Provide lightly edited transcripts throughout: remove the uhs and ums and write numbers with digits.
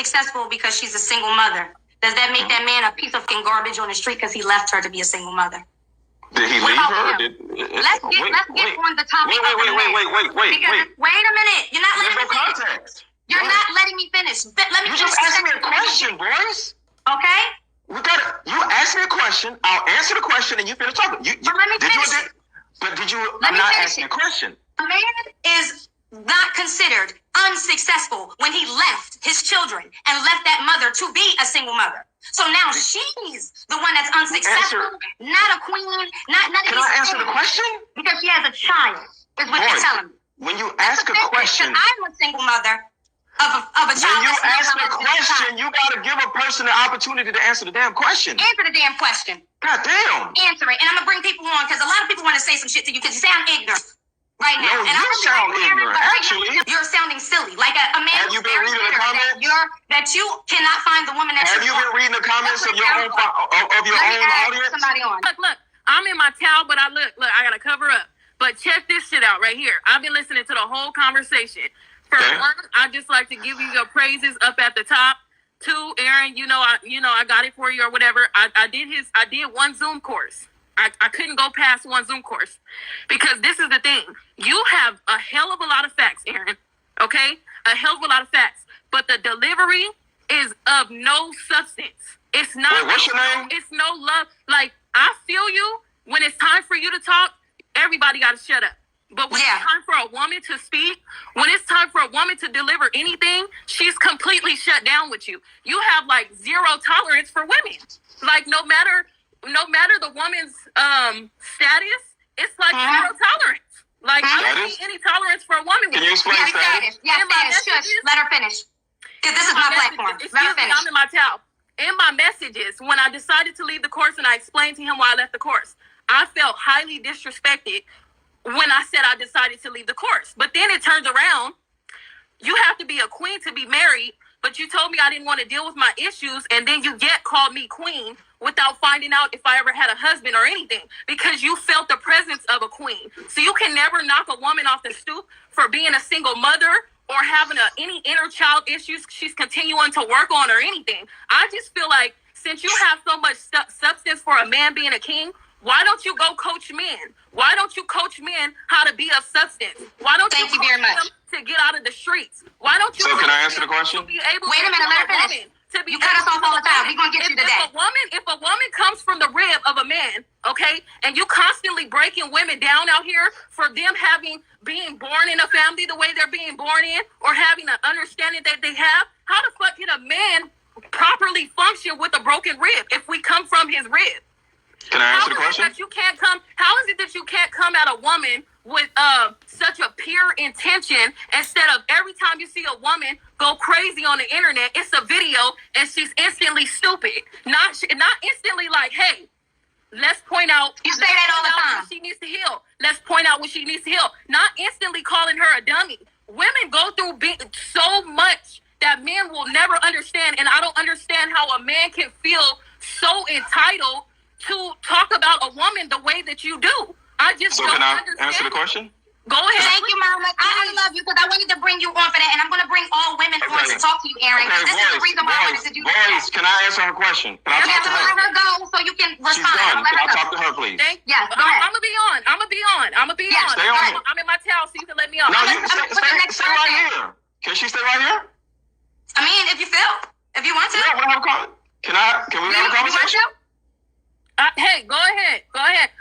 unsuccessful because she's a single mother, does that make that man a piece of garbage on the street because he left her to be a single mother? Did he leave her? Let's get on the topic. Wait. Wait a minute. You're not letting me finish. Context. You're not letting me finish. Let me you just asked me a question, boys. Okay? You asked me a question. I'll answer the question and you finish talking. Let me finish. I'm not asking a question. A man is not considered unsuccessful when he left his children and left that mother to be a single mother. So now she's the one that's unsuccessful, not a queen, not Can I answer the question? Because she has a child, is what you're telling me. When you ask a question, I'm a single mother of a child. When you ask a question, you gotta give a person the opportunity to answer the damn question. Answer the damn question. God damn. Answer it. And I'm gonna bring people on because a lot of people want to say some shit to you because you sound ignorant right now. No, you sound ignorant. Actually, you're sounding silly. Like a man. Have you been reading the comments? That you cannot find the woman that Have you been reading the comments of your own audience? Somebody on. Look. I'm in my towel, but I gotta cover up. But check this shit out right here. I've been listening to the whole conversation. First, one, I just like to give you your praises up at the top. Two, Aaron, I got it for you or whatever. I did one Zoom course. I couldn't go past one Zoom course because this is the thing. You have a hell of a lot of facts, Aaron. Okay, a hell of a lot of facts, but the delivery is of no substance. It's not. Wait, what's your name? It's no love. Like I feel you when it's time for you to talk. Everybody got to shut up. But when it's time for a woman to speak, when it's time for a woman to deliver anything, she's completely shut down with you. You have like zero tolerance for women. Like no matter the woman's status, it's like zero tolerance. Like I don't see any tolerance for a woman. Can you explain status? Yeah, status. Let her finish. Because this is my platform. Let her finish. I'm in my towel. In my messages, when I decided to leave the course and I explained to him why I left the course, I felt highly disrespected when I said I decided to leave the course. But then it turns around. You have to be a queen to be married, but you told me I didn't want to deal with my issues, and then you yet called me queen without finding out if I ever had a husband or anything, because you felt the presence of a queen. So you can never knock a woman off the stoop for being a single mother or having any inner child issues she's continuing to work on or anything. I just feel like since you have so much substance for a man being a king, why don't you go coach men? Why don't you coach men how to be of substance? Why don't you coach them to get out of the streets? Why don't you? So can I answer the question? Wait a minute, let her finish. You cut us off all the time. We're gonna get you today. If a woman comes from the rib of a man, okay, and you constantly breaking women down out here for them being born in a family the way they're being born in, or having an understanding that they have, how the fuck can a man properly function with a broken rib if we come from his rib? Can I answer the question? How is it that you can't come at a woman with such a pure intention instead of every time you see a woman go crazy on the internet, it's a video and she's instantly stupid. Not instantly like, hey, let's point out. You say that all the time. She needs to heal. Let's point out what she needs to heal. Not instantly calling her a dummy. Women go through so much that men will never understand, and I don't understand how a man can feel so entitled to talk about a woman the way that you do. I just don't understand. Can I answer the question? Go ahead. Thank you, Mama. I love you because I wanted to bring you on for that, and I'm going to bring all women on to talk to you, Aaron. Okay, this is the reason why I wanted to do this. Can I answer her question? Can I talk to her? Let her go so you can respond. She's done. Can I talk to her, please? Yes, go ahead. I'm going to be on. Stay on. I'm in my towel, so you can let me on. No, you stay right here. Can she stay right here? I mean, if you want to. Yeah, we'll have a call. Can we have a conversation? Hey, go ahead.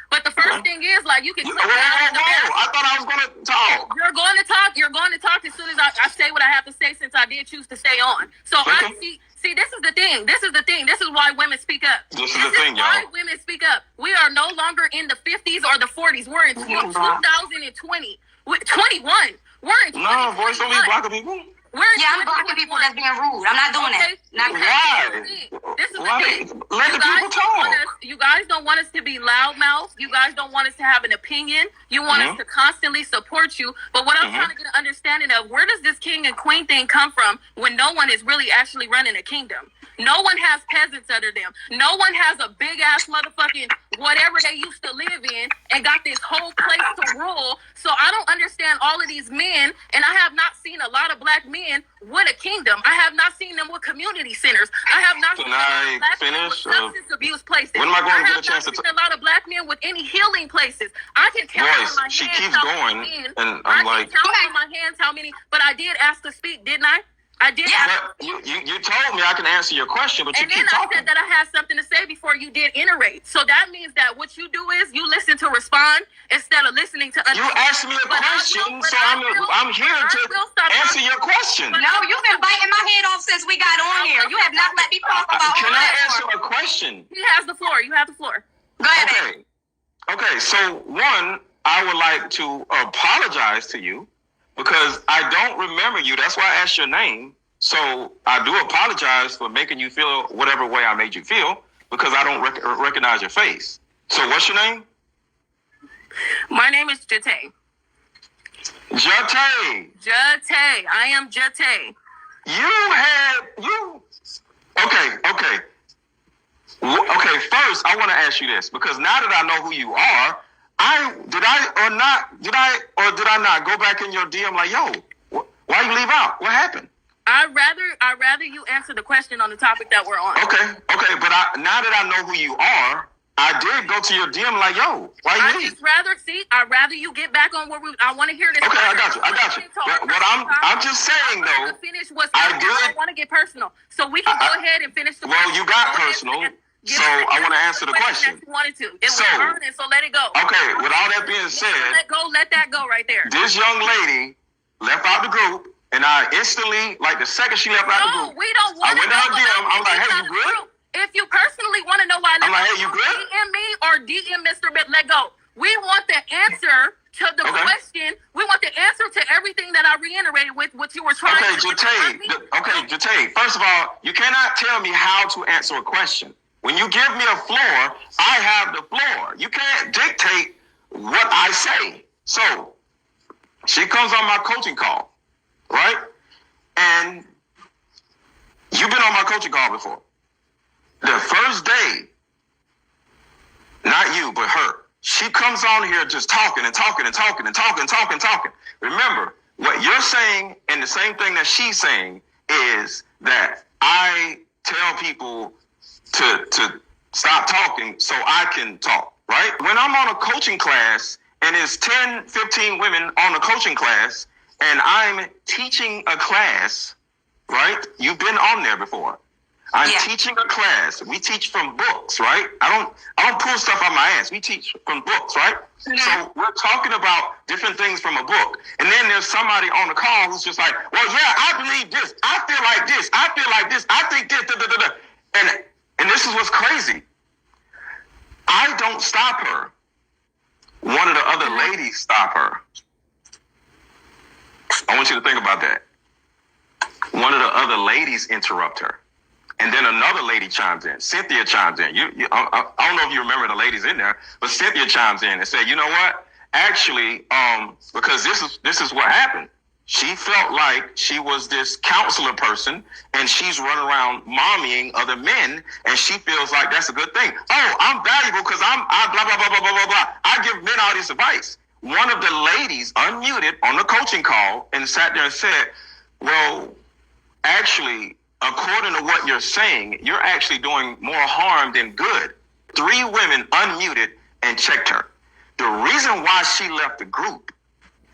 But the first thing is, like, you can. Whoa! I thought I was going to talk. You're going to talk as soon as I say what I have to say, since I did choose to stay on. So I see. This is the thing. This is why women speak up. This is the thing, y'all. Why women speak up. We are no longer in the 50s or the 40s. We're in 2020. 21. We're in 2021. No, voice don't be blocking people. I'm blocking people that's being rude. I'm not doing that. Why? This is the thing. Let the people talk. You guys don't want us to be loudmouth. You guys don't want us to have an opinion. You want us to constantly support you. But what I'm trying to get an understanding of, where does this king and queen thing come from when no one is really actually running a kingdom? No one has peasants under them. No one has a big ass motherfucking whatever they used to live in and got this whole place to rule. So I don't understand all of these men, and I have not seen a lot of black men with a kingdom. I have not seen them with community centers. I have not seen black men with substance abuse places. When am I going to get a chance to a lot of black men with any healing places. I can count on my hands. She keeps going, and I'm like, I can count on my hands how many, but I did ask to speak, didn't I? I did. Yeah. You told me I can answer your question, but you keep talking. And then I said that I had something to say before you did iterate. So that means that what you do is you listen to respond instead of listening to understand. You asked me a question, so I'm here to answer your question. No, you've been biting my head off since we got on here. You have not let me talk about Can I answer a question? He has the floor. You have the floor. Go ahead. Okay, so one, I would like to apologize to you because I don't remember you. That's why I asked your name. So I do apologize for making you feel whatever way I made you feel because I don't recognize your face. So what's your name? My name is Jate. Jate. Jate. I am Jate. Okay. Okay, first I want to ask you this because now that I know who you are, did I not go back in your DM like, yo, why you leave out? What happened? I'd rather you answer the question on the topic that we're on. Okay, but now that I know who you are, I did go to your DM like, yo, why you leave? I'd rather you get back on I want to hear this. Okay, I got you. What I'm just saying though, I want to get personal, so we can go ahead and finish the. Well, you got personal. So I want to answer the question. You wanted to. It was burning, so let it go. Okay, with all that being said, let that go right there. This young lady left out the group, and I instantly, like the second she left out the group, we don't want I went to her DM. I'm like, hey, you good? If you personally want to know why, I'm like, hey, you good? DM me or DM Mr. Let Go. We want the answer to the question. We want the answer to everything that I reiterated with what you were trying to do. Jate, first of all, you cannot tell me how to answer a question. When you give me a floor, I have the floor. You can't dictate what I say. So she comes on my coaching call, right? And you've been on my coaching call before. The first day, not you, but her, she comes on here just talking. Remember, what you're saying and the same thing that she's saying is that I tell people to stop talking so I can talk, right? When I'm on a coaching class and it's 10, 15 women on a coaching class and I'm teaching a class, right? You've been on there before. I'm teaching a class. We teach from books, right? I don't pull stuff out my ass. We teach from books, right? So we're talking about different things from a book. And then there's somebody on the call who's just like, well, yeah, I believe this. I feel like this. I feel like this. I think this. And this is what's crazy. I don't stop her. One of the other ladies stop her. I want you to think about that. One of the other ladies interrupt her. And then another lady chimes in. Cynthia chimes in. I don't know if you remember the ladies in there, but Cynthia chimes in and said, you know what? Actually, because this is what happened. She felt like she was this counselor person and she's running around mommying other men and she feels like that's a good thing. Oh, I'm valuable because I blah, blah, blah, blah, blah, blah, blah. I give men all this advice. One of the ladies unmuted on the coaching call and sat there and said, well, actually, according to what you're saying, you're actually doing more harm than good. 3 women unmuted and checked her. The reason why she left the group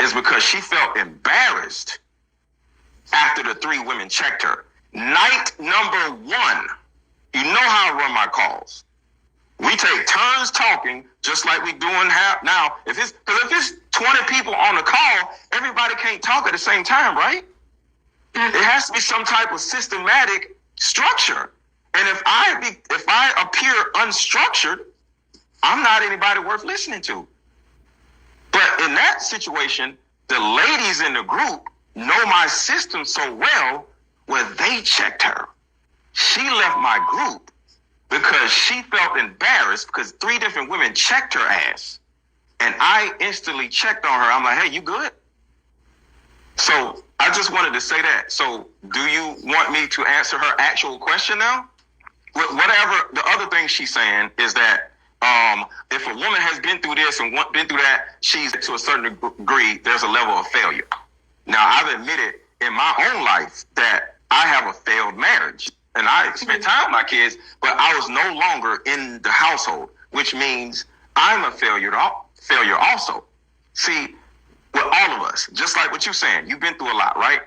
is because she felt embarrassed after the 3 women checked her. Night number 1, you know how I run my calls. We take turns talking, just like we doing now. If it's 20 people on the call, everybody can't talk at the same time, right? It has to be some type of systematic structure. And if I appear unstructured, I'm not anybody worth listening to. But in that situation, the ladies in the group know my system so well where they checked her. She left my group because she felt embarrassed because 3 different women checked her ass. And I instantly checked on her. I'm like, hey, you good? So I just wanted to say that. So do you want me to answer her actual question now? Whatever. The other thing she's saying is that if a woman has been through this and been through that, she's to a certain degree, there's a level of failure. Now, I've admitted in my own life that I have a failed marriage. And I spent time with my kids, but I was no longer in the household, which means I'm a failure also. See, with all of us, just like what you're saying, you've been through a lot, right?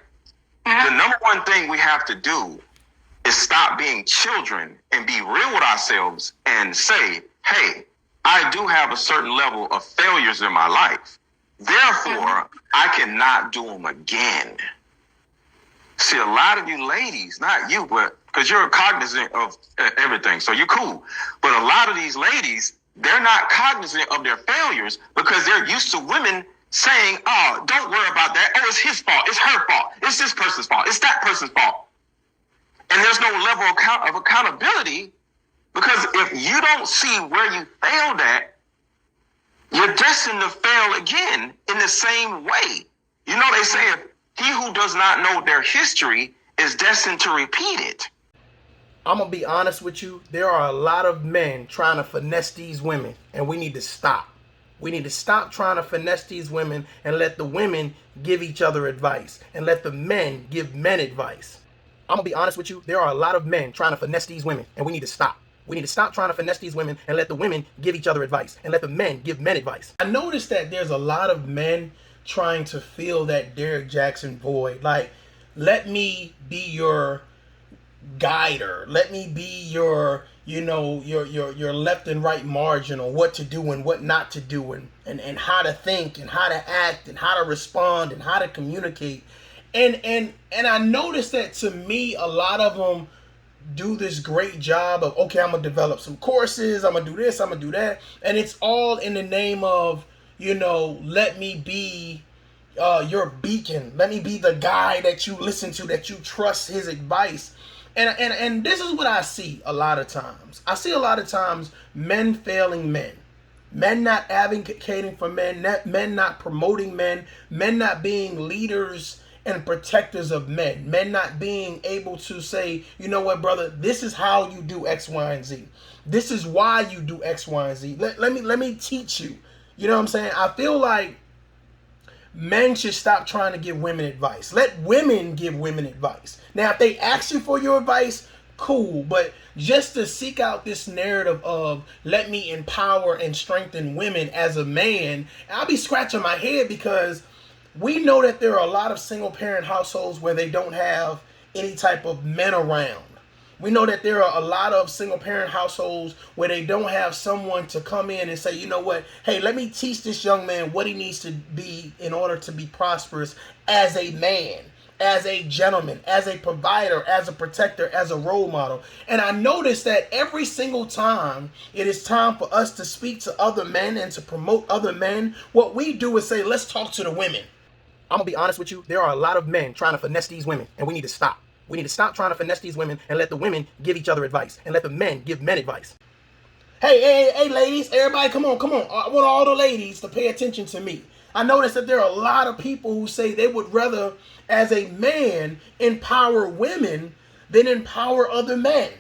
The number one thing we have to do is stop being children and be real with ourselves and say, hey, I do have a certain level of failures in my life. Therefore, I cannot do them again. See, a lot of you ladies, not you, but because you're cognizant of everything, so you're cool. But a lot of these ladies, they're not cognizant of their failures because they're used to women saying, oh, don't worry about that. Oh, it's his fault. It's her fault. It's this person's fault. It's that person's fault. And there's no level of accountability because if you don't see where you failed at, you're destined to fail again in the same way. You know, they say he who does not know their history is destined to repeat it. I'm going to be honest with you. There are a lot of men trying to finesse these women, and we need to stop. We need to stop trying to finesse these women and let the women give each other advice and let the men give men advice. I'm going to be honest with you. There are a lot of men trying to finesse these women, and we need to stop. We need to stop trying to finesse these women and let the women give each other advice and let the men give men advice. I noticed that there's a lot of men trying to fill that Derrick Jackson void. Like, let me be your guider. Let me be your, your left and right margin on what to do and what not to do and how to think and how to act and how to respond and how to communicate. And I noticed that to me, a lot of them do this great job of, okay, I'm going to develop some courses. I'm going to do this. I'm going to do that. And it's all in the name of, let me be your beacon. Let me be the guy that you listen to, that you trust his advice. And this is what I see a lot of times. I see a lot of times men failing men. Men not advocating for men, men not promoting men, men not being leaders and protectors of men, men not being able to say, you know what, brother, this is how you do X, Y, and Z. This is why you do X, Y, and Z. Let me teach you. You know what I'm saying? I feel like men should stop trying to give women advice. Let women give women advice. Now, if they ask you for your advice, cool. But just to seek out this narrative of let me empower and strengthen women as a man, I'll be scratching my head because we know that there are a lot of single parent households where they don't have any type of men around. We know that there are a lot of single parent households where they don't have someone to come in and say, you know what, hey, let me teach this young man what he needs to be in order to be prosperous as a man, as a gentleman, as a provider, as a protector, as a role model. And I notice that every single time it is time for us to speak to other men and to promote other men, what we do is say, let's talk to the women. I'm going to be honest with you. There are a lot of men trying to finesse these women, and we need to stop. We need to stop trying to finesse these women and let the women give each other advice and let the men give men advice. Hey, ladies, everybody, come on. I want all the ladies to pay attention to me. I notice that there are a lot of people who say they would rather, as a man, empower women than empower other men.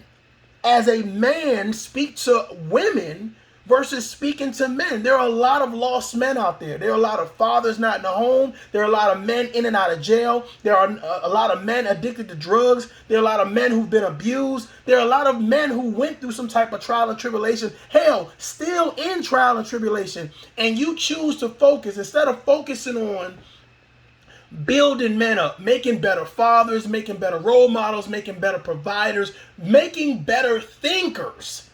As a man, speak to women versus speaking to men. There are a lot of lost men out there. There are a lot of fathers not in the home. There are a lot of men in and out of jail. There are a lot of men addicted to drugs. There are a lot of men who've been abused. There are a lot of men who went through some type of trial and tribulation. Hell, still in trial and tribulation. And you choose to focus, instead of focusing on building men up, making better fathers, making better role models, making better providers, making better thinkers.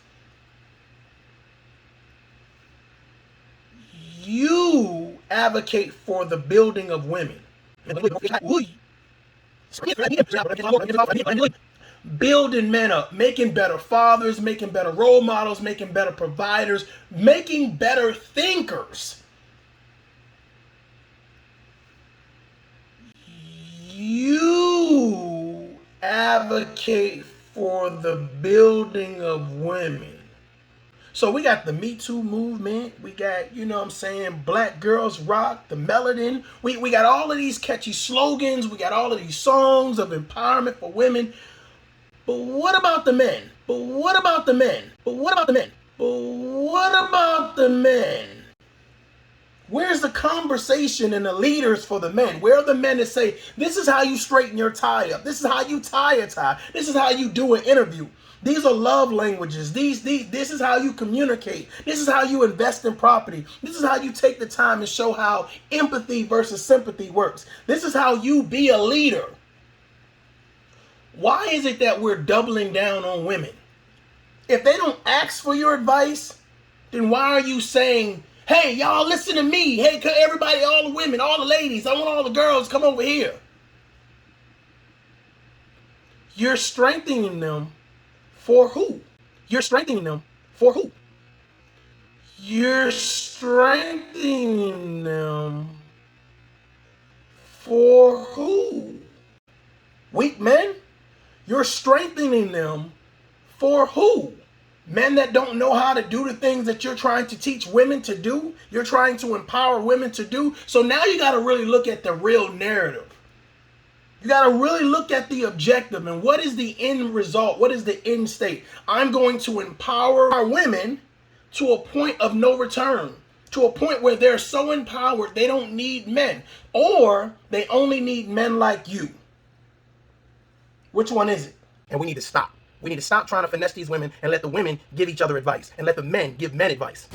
You advocate for the building of women. Building men up, making better fathers, making better role models, making better providers, making better thinkers. You advocate for the building of women. So we got the Me Too movement. We got, you know what I'm saying, Black Girls Rock, the Melanin. We got all of these catchy slogans. We got all of these songs of empowerment for women. But what about the men? But what about the men? But what about the men? But what about the men? Where's the conversation and the leaders for the men? Where are the men that say, this is how you straighten your tie up. This is how you tie a tie. This is how you do an interview. These are love languages. This is how you communicate. This is how you invest in property. This is how you take the time and show how empathy versus sympathy works. This is how you be a leader. Why is it that we're doubling down on women? If they don't ask for your advice, then why are you saying, hey, y'all listen to me. Hey, everybody, all the women, all the ladies, I want all the girls, come over here. You're strengthening them for who? You're strengthening them for who? You're strengthening them for who? Weak men? You're strengthening them for who? Men that don't know how to do the things that you're trying to teach women to do. You're trying to empower women to do. So now you got to really look at the real narrative. You got to really look at the objective and what is the end result? What is the end state? I'm going to empower our women to a point of no return, to a point where they're so empowered they don't need men, or they only need men like you. Which one is it? And we need to stop. We need to stop trying to finesse these women and let the women give each other advice and let the men give men advice.